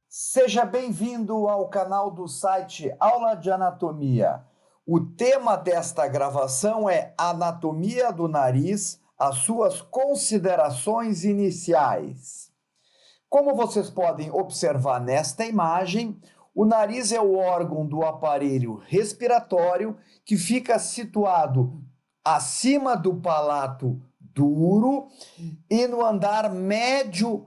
Seja bem-vindo ao canal do site Aula de Anatomia. O tema desta gravação é Anatomia do Nariz, as suas considerações iniciais. Como vocês podem observar nesta imagem, o nariz é o órgão do aparelho respiratório que fica situado acima do palato duro e no andar médio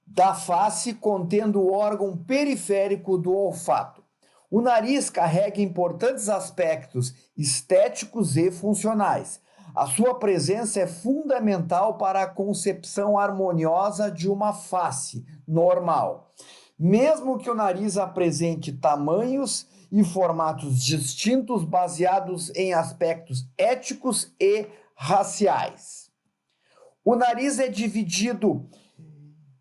da face, contendo o órgão periférico do olfato. O nariz carrega importantes aspectos estéticos e funcionais. A sua presença é fundamental para a concepção harmoniosa de uma face normal. Mesmo que o nariz apresente tamanhos e formatos distintos baseados em aspectos éticos e raciais. O nariz é dividido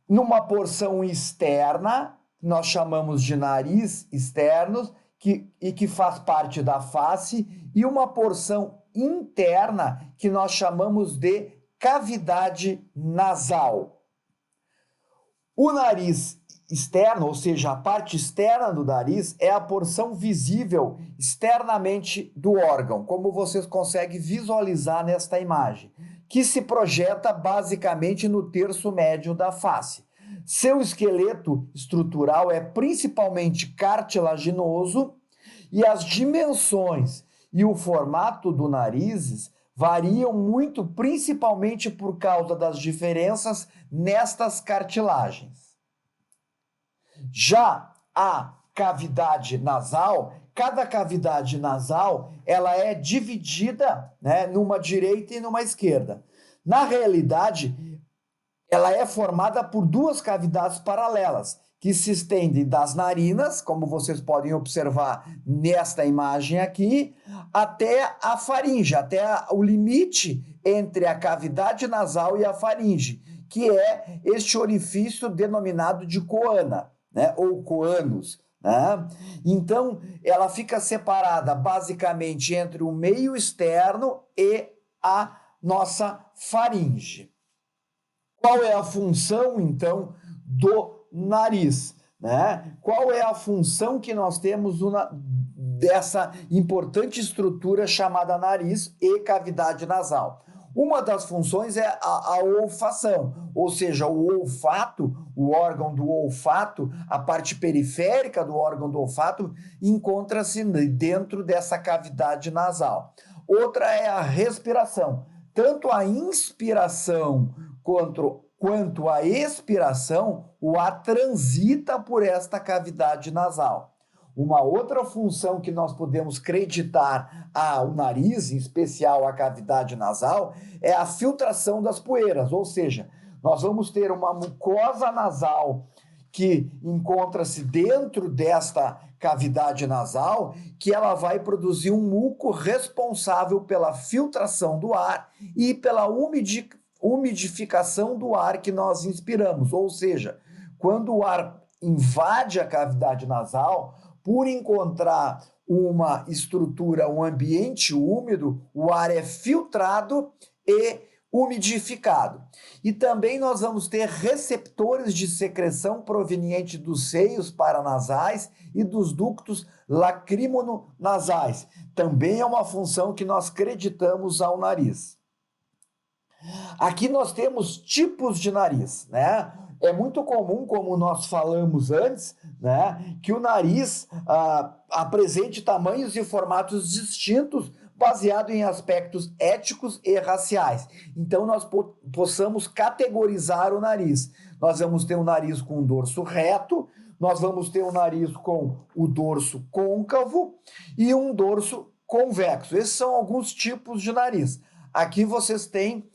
numa porção externa, nós chamamos de nariz externo, que faz parte da face, e uma porção interna, que nós chamamos de cavidade nasal. O nariz externo, ou seja, a parte externa do nariz, é a porção visível externamente do órgão, como vocês conseguem visualizar nesta imagem, que se projeta basicamente no terço médio da face. Seu esqueleto estrutural é principalmente cartilaginoso e as dimensões e o formato do nariz variam muito, principalmente por causa das diferenças nestas cartilagens. Já a cavidade nasal, cada cavidade nasal, ela é dividida, numa direita e numa esquerda. Na realidade, ela é formada por duas cavidades paralelas, que se estendem das narinas, como vocês podem observar nesta imagem aqui, até a faringe, até o limite entre a cavidade nasal e a faringe, que é este orifício denominado de coana, ou coanos. Então, ela fica separada basicamente entre o meio externo e a nossa faringe. Qual é a função, então, do nariz? Qual é a função que nós temos dessa importante estrutura chamada nariz e cavidade nasal? Uma das funções é a olfação, ou seja, o olfato, o órgão do olfato, a parte periférica do órgão do olfato, encontra-se dentro dessa cavidade nasal. Outra é a respiração. Tanto a inspiração quanto a expiração, o ar transita por esta cavidade nasal. Uma outra função que nós podemos creditar ao nariz, em especial à cavidade nasal, é a filtração das poeiras, ou seja, nós vamos ter uma mucosa nasal que encontra-se dentro desta cavidade nasal, que ela vai produzir um muco responsável pela filtração do ar e pela umidificação do ar que nós inspiramos. Ou seja, quando o ar invade a cavidade nasal, por encontrar uma estrutura, um ambiente úmido, o ar é filtrado e umidificado. E também nós vamos ter receptores de secreção proveniente dos seios paranasais e dos ductos lacrimonasais. Também é uma função que nós creditamos ao nariz. Aqui nós temos tipos de nariz, É muito comum, como nós falamos antes, que o nariz apresente tamanhos e formatos distintos baseado em aspectos éticos e raciais. Então, nós possamos categorizar o nariz. Nós vamos ter um nariz com um dorso reto, nós vamos ter um nariz com o dorso côncavo e um dorso convexo. Esses são alguns tipos de nariz. Aqui vocês têm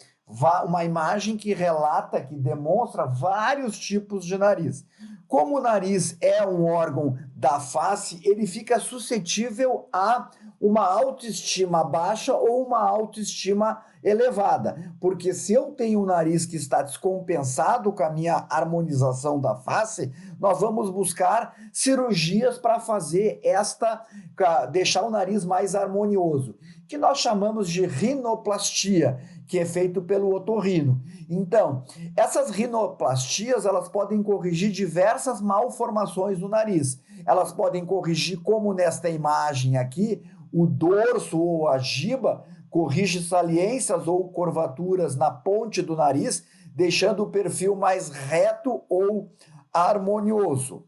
uma imagem que relata, que demonstra vários tipos de nariz. Como o nariz é um órgão da face, ele fica suscetível a uma autoestima baixa ou uma autoestima elevada. Porque se eu tenho um nariz que está descompensado com a minha harmonização da face, nós vamos buscar cirurgias para fazer deixar o nariz mais harmonioso. que nós chamamos de rinoplastia, que é feito pelo otorrino. Então, essas rinoplastias, elas podem corrigir diversas malformações do nariz. Elas podem corrigir, como nesta imagem aqui, o dorso ou a giba, corrige saliências ou curvaturas na ponte do nariz, deixando o perfil mais reto ou harmonioso.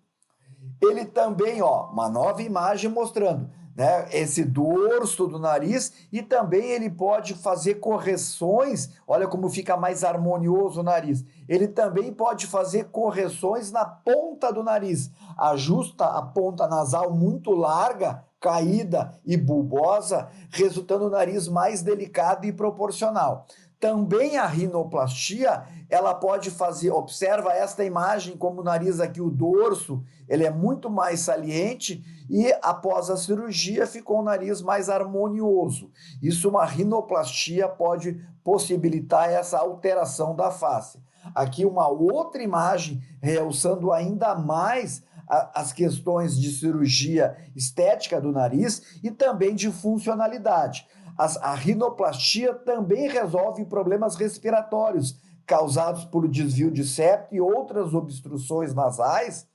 Ele também, uma nova imagem mostrando, né, esse dorso do nariz, e também ele pode fazer correções, olha como fica mais harmonioso o nariz. Ele também pode fazer correções na ponta do nariz, ajusta a ponta nasal muito larga, caída e bulbosa, resultando no nariz mais delicado e proporcional. Também a rinoplastia, ela pode fazer, observa esta imagem, como o nariz aqui, o dorso, ele é muito mais saliente e após a cirurgia ficou o nariz mais harmonioso. Isso, uma rinoplastia pode possibilitar essa alteração da face. Aqui uma outra imagem realçando ainda mais as questões de cirurgia estética do nariz e também de funcionalidade. A rinoplastia também resolve problemas respiratórios causados por desvio de septo e outras obstruções nasais,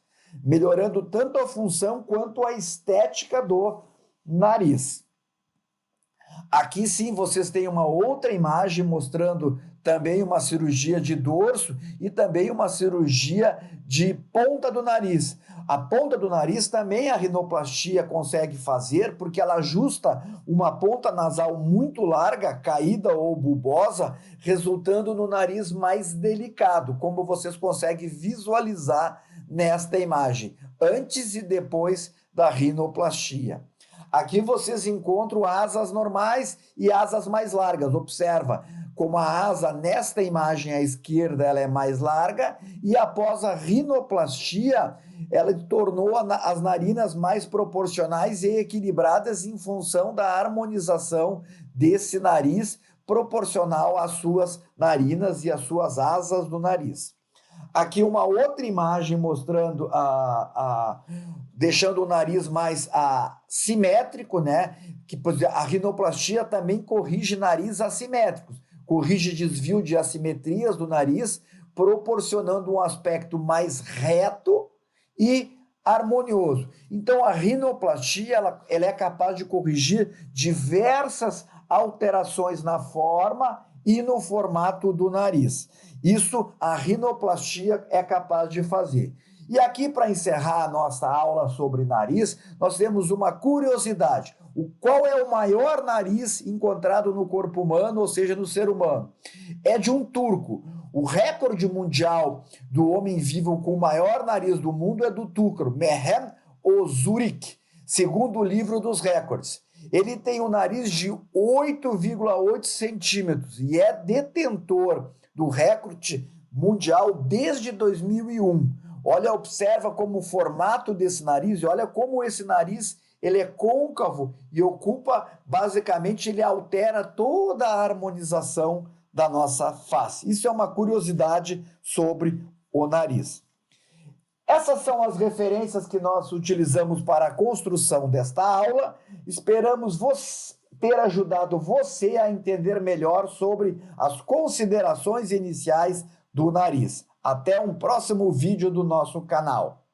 melhorando tanto a função quanto a estética do nariz. Aqui sim vocês têm uma outra imagem mostrando também uma cirurgia de dorso e também uma cirurgia de ponta do nariz. A ponta do nariz também a rinoplastia consegue fazer porque ela ajusta uma ponta nasal muito larga, caída ou bulbosa, resultando no nariz mais delicado, como vocês conseguem visualizar nesta imagem, antes e depois da rinoplastia. Aqui vocês encontram asas normais e asas mais largas. Observa como a asa nesta imagem à esquerda ela é mais larga e após a rinoplastia ela tornou as narinas mais proporcionais e equilibradas em função da harmonização desse nariz proporcional às suas narinas e às suas asas do nariz. Aqui uma outra imagem mostrando deixando o nariz mais simétrico, né? Que a rinoplastia também corrige nariz assimétricos, corrige desvio de assimetrias do nariz, proporcionando um aspecto mais reto e harmonioso. Então a rinoplastia ela é capaz de corrigir diversas alterações na forma e no formato do nariz. Isso a rinoplastia é capaz de fazer. E aqui, para encerrar a nossa aula sobre nariz, nós temos uma curiosidade. Qual é o maior nariz encontrado no corpo humano, ou seja, no ser humano? É de um turco. O recorde mundial do homem vivo com o maior nariz do mundo é do túrco, Mehmet Ozurik, segundo o livro dos recordes. Ele tem um nariz de 8,8 centímetros e é detentor do recorde mundial desde 2001. Olha, observa como o formato desse nariz, e olha como esse nariz ele é côncavo e ocupa, basicamente, ele altera toda a harmonização da nossa face. Isso é uma curiosidade sobre o nariz. Essas são as referências que nós utilizamos para a construção desta aula. Esperamos ter ajudado você a entender melhor sobre as considerações iniciais do nariz. Até um próximo vídeo do nosso canal.